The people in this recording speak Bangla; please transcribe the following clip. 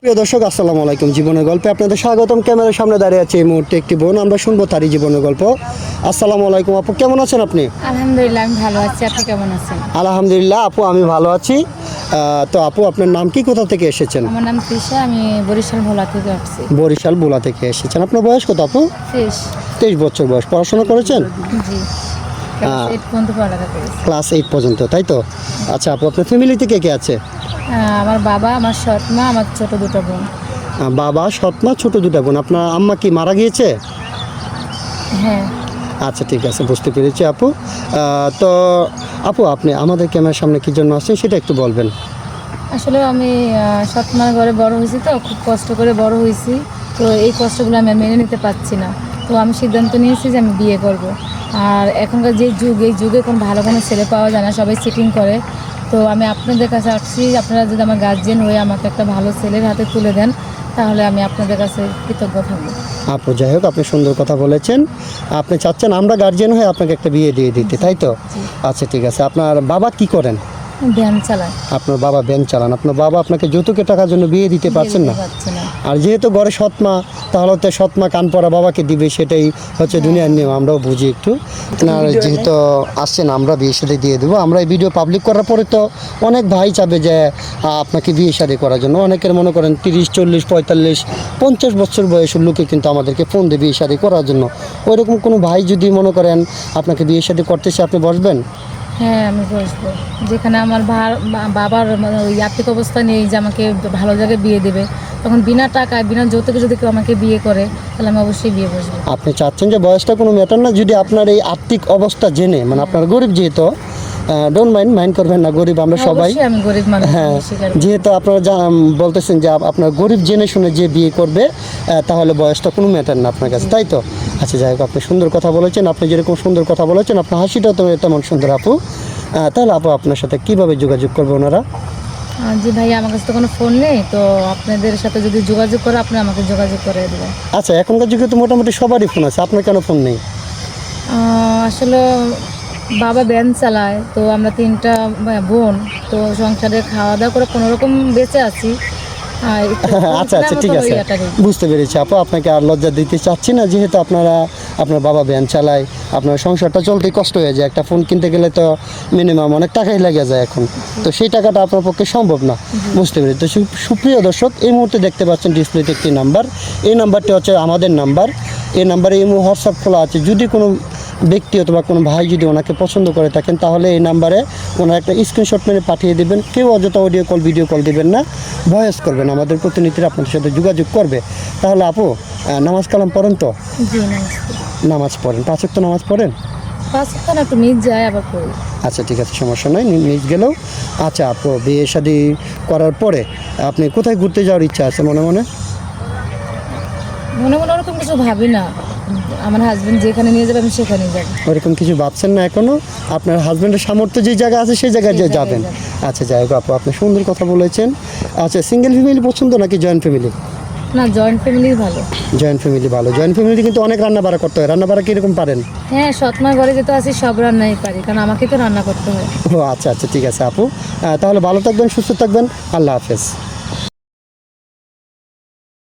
প্রিয় দর্শক, আসসালামু আলাইকুম। জীবনের গল্পে আপনাদের স্বাগতম। ক্যামেরার সামনে দাঁড়িয়ে আছে এই মুহূর্তে একটি বোন। আমরা শুনবো তারই জীবনের গল্প। আসসালামু আলাইকুম আপু, কেমন আছেন আপনি? আলহামদুলিল্লাহ, আমি ভালো আছি। আপনি কেমন আছেন? আলহামদুলিল্লাহ আপু, আমি ভালো আছি। তো আপু, আপনার নাম কি, কোথা থেকে এসেছেন? আমার নাম তৃষা, আমি বরিশাল ভোলা থেকে আসছি। বরিশাল ভোলা থেকে এসেছেন। আপনার বয়স কত আপু? 23 বছর বয়স। পড়াশোনা করেছেন? জি, ক্লাস 8 পর্যন্ত পড়ালেখা করেছি। ক্লাস 8 পর্যন্ত, তাই তো? আচ্ছা আপু, আপনার ফ্যামিলিতে কে কে আছে? আমার বাবা, আমার সৎ মা, আমার ছোট দুটো বোন। বাবা, সৎ মা, ছোট দুটা বোন। আপনার আম্মা কি মারা গিয়েছে? হ্যাঁ। আচ্ছা, ঠিক আছে, বুঝতে পেরেছি আপু। তো আপু, আপনি আমাদের ক্যামেরার সামনে কী জন্য আসছেন সেটা একটু বলবেন। আসলে আমি সৎ মার ঘরে বড় হয়েছি, তো খুব কষ্ট করে বড় হয়েছি। তো এই কষ্টগুলো আমি মেনে নিতে পারছি না। তো আমি সিদ্ধান্ত নিয়েছি যে আমি বিয়ে করব। আর এখনকার যে যুগ, এই যুগে কোনো ভালো কোনো ছেলে পাওয়া যায় না, সবাই চিটিং করে। তো আমি আপনাদের কাছে আসছি, আপনারা যদি আমার গার্জিয়ান হয়ে আমাকে একটা ভালো ছেলের হাতে তুলে দেন, তাহলে আমি আপনাদের কাছে কৃতজ্ঞ থাকবো। আপু, যাই হোক, আপনি সুন্দর কথা বলেছেন। আপনি চাচ্ছেন আমরা গার্জিয়ান হয়ে আপনাকে একটা বিয়ে দিয়ে দিতে, তাই তো? আচ্ছা, ঠিক আছে। আপনার বাবা কি করেন? ভ্যান চালায়। আপনার বাবা ভ্যান চালান। আপনার বাবা আপনাকে যৌতুকের টাকার জন্য বিয়ে দিতে পারছেন না। আর যেহেতু ঘরে সৎমা, তাহলে তো সৎমা কান পড়া বাবাকে দিবে, সেটাই হচ্ছে দুনিয়ার নিয়ম। আমরাও বুঝি একটু। আপনার যেহেতু আসছেন, আমরা বিয়ে শাদী দিয়ে দেবো। আমরা এই ভিডিও পাবলিক করার পরে তো অনেক ভাই চাবে যে আপনাকে বিয়ে শাদী করার জন্য। অনেকের মনে করেন 30, 40, 45, 50 বছর বয়সের লোকে কিন্তু আমাদেরকে ফোন দিয়ে বিয়ে শাদী করার জন্য। ওইরকম কোনো ভাই যদি মনে করেন আপনাকে বিয়ে শাদী করতেছে, আপনি বসবেন? হ্যাঁ, আমি বসবো। যেখানে আমার বাবার ওই আর্থিক অবস্থা নেই যে আমাকে ভালো জায়গায় বিয়ে দেবে, তখন বিনা টাকায়, বিনা যৌতুকে যদি কেউ আমাকে বিয়ে করে, তাহলে আমি অবশ্যই বিয়ে বসবো। আপনি চাচ্ছেন যে বয়সটা কোনো ম্যাটার না, যদি আপনার এই আর্থিক অবস্থা জেনে, মানে আপনার গরিব যেহেতু, ডোন্ট মাইন্ড করবেন না, গরিব আমরা সবাই। আমি গরিব মানুষ। হ্যাঁ, যেহেতু আপনারা বলতেছেন যে আপনার গরিব জেনে শুনে যে বিয়ে করবে, তাহলে বয়সটা কোনো ম্যাটার না আপনার কাছে, তাই তো? আচ্ছা, যাই হোক, আপনি সুন্দর কথা বলেছেন। আপনি যেরকম সুন্দর কথা বলেছেন, আপনার হাসিটাও তো তেমন সুন্দর আপু। তাহলে আপু, আপনার সাথে কীভাবে যোগাযোগ করবে ওনারা? জি ভাই, আমার কাছে তো কোনো ফোন নেই, তো আপনাদের সাথে যদি যোগাযোগ করে, আপনি আমাকে যোগাযোগ করে দেবেন। আচ্ছা, এখনকার যুগে তো মোটামুটি সবারই ফোন আছে, আপনার কেন ফোন নেই? আসলে বাবা ভ্যান চালায়, তো আমরা 3টা বোন, তো সংসারে খাওয়া দাওয়া করে কোনোরকম বেঁচে আছি। আচ্ছা, ঠিক আছে, বুঝতে পেরেছি আপু। আপনাকে আর লজ্জা দিতে চাচ্ছি না, যেহেতু আপনার বাবা ভ্যান চালায়, আপনার সংসারটা চলতেই কষ্ট হয়ে যায়। একটা ফোন কিনতে গেলে তো মিনিমাম অনেক টাকাই লেগে যায় এখন, তো সেই টাকাটা আপনার পক্ষে সম্ভব না। বুঝতে পেরেছি। তো সুপ্রিয় দর্শক, এই মুহূর্তে দেখতে পাচ্ছেন ডিসপ্লেতে একটি নাম্বার। এই নাম্বারটি হচ্ছে আমাদের নাম্বার। এই নাম্বারে ইমো, হোয়াটসঅ্যাপ খোলা আছে। যদি কোনো ব্যক্তি অথবা কোনো ভাই যদি ওনাকে পছন্দ করে থাকেন, তাহলে এই নাম্বারে ওনার একটা স্ক্রিনশট মেরে পাঠিয়ে দেবেন। কেউ অযথা অডিও কল, ভিডিও কল দেবেন না, ভয়েস করবেন। আমাদের প্রতিনিধিরা আপনাদের সাথে যোগাযোগ করবে। তাহলে আপু, নামাজ কালাম পড়েন তো? নামাজ পড়েন? 5 ওয়াক্ত নামাজ পড়েন? 5 ওয়াক্ত না, একটু মিস যায়, আবার পড়ি। আচ্ছা, ঠিক আছে, সমস্যা নয়, মিস গেলেও। আচ্ছা আপু, বিয়ে শাদী করার পরে আপনি কোথায় ঘুরতে যাওয়ার ইচ্ছা আছে মনে মনে? মনে মনে ওরকম কিছু ভাবি না। আমার হাজবেন্ড যেখানে নিয়ে যাবে, আমি সেখানেই যাব। ওরকম কিছু ভাবছেন না এখনো? আপনার হাজব্যান্ডের সামর্থ্য যে জায়গা আছে সেই জায়গায় যাবেন। আচ্ছা, যাই হোক আপু, আপনি সুন্দর কথা বলেছেন। আচ্ছা, সিঙ্গেল ফ্যামিলি পছন্দ নাকি জয়েন্ট ফ্যামিলি? না, জয়েন্ট ফ্যামিলি ভালো। জয়েন্ট ফ্যামিলি ভালো। জয়েন্ট ফ্যামিলি কিন্তু অনেক রান্না বাড়া করতে হয়। রান্না বাড়া কীরকম পারেন? হ্যাঁ, সৎমার ঘরে যেতে আছি, সব রান্নাই পারি, কারণ আমাকে তো রান্না করতে হয়। ও আচ্ছা, ঠিক আছে আপু। তাহলে ভালো থাকবেন, সুস্থ থাকবেন। আল্লাহ হাফেজ।